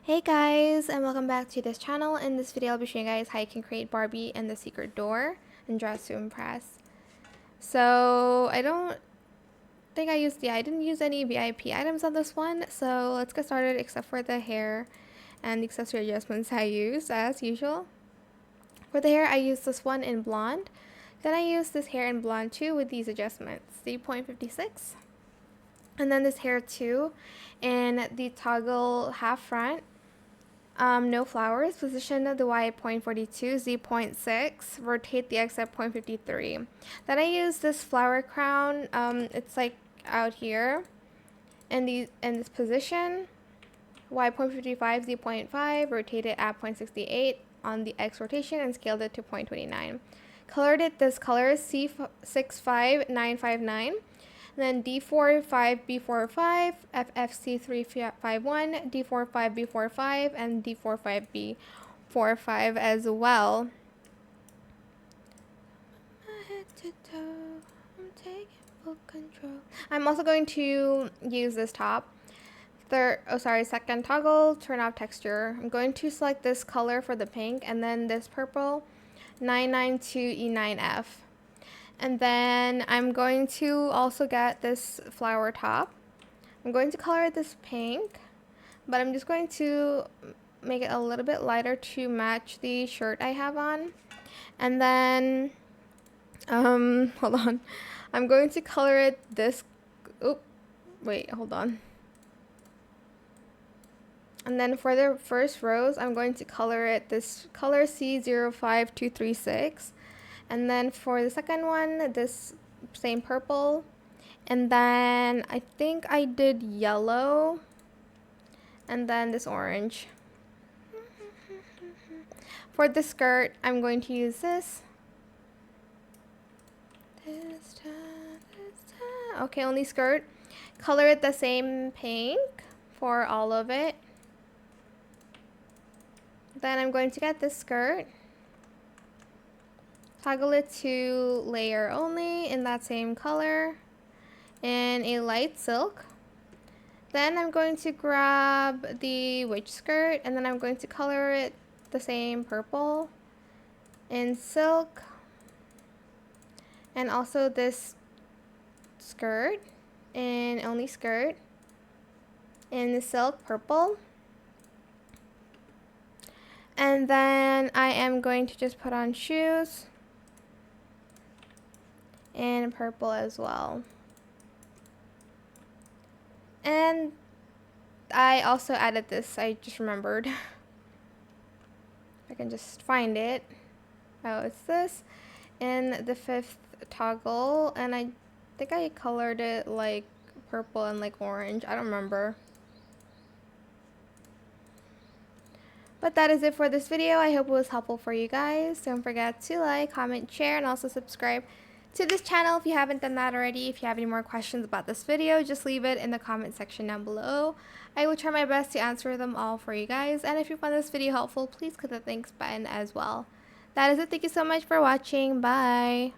Hey guys, and welcome back to this channel. In this video I'll be showing you guys how you can create Barbie and the secret door and dress to impress. So I didn't use any VIP items on this one, so let's get started except for the hair and the accessory adjustments I used as usual. For the hair I used this one in blonde, then I used this hair in blonde too with these adjustments, 3.56, and then this hair too in the toggle half front. No flowers, position the Y at 0.42, Z 0.6, rotate the X at 0.53. Then I use this flower crown, it's like out here, in this position, Y 0.55, Z 0.5, rotate it at 0.68 on the X rotation and scaled it to 0.29. Colored it this color, C65959. Then D45B45, FFC351, D45B45, and D45B45 as well. Head to toe, I'm taking full control. I'm also going to use this top. Second toggle, turn off texture. I'm going to select this color for the pink and then this purple, 992E9F. And then I'm going to also get this flower top. I'm going to color this pink, but I'm just going to make it a little bit lighter to match the shirt I have on. And then, hold on. I'm going to color it this, hold on. And then for the first rose, I'm going to color it this color C05236. And then for the second one, this same purple. And then I think I did yellow. And then this orange. For the skirt, I'm going to use this. Okay, only skirt. Color it the same pink for all of it. Then I'm going to get this skirt. Toggle it to layer only in that same color in a light silk. Then I'm going to grab the witch skirt and then I'm going to color it the same purple in silk, and also this skirt in only skirt in the silk purple. And then I am going to just put on shoes in purple as well. And I also added this, I just remembered. I can just find it. Oh, it's this in the fifth toggle, and I think I colored it like purple and like orange. I don't remember. But that is it for this video. I hope it was helpful for you guys. Don't forget to like, comment, share, and also subscribe to this channel if you haven't done that already. If you have any more questions about this video, just leave it in the comment section down below. I will try my best to answer them all for you guys. And if you found this video helpful, please click the thanks button as well. That is it. Thank you so much for watching. Bye.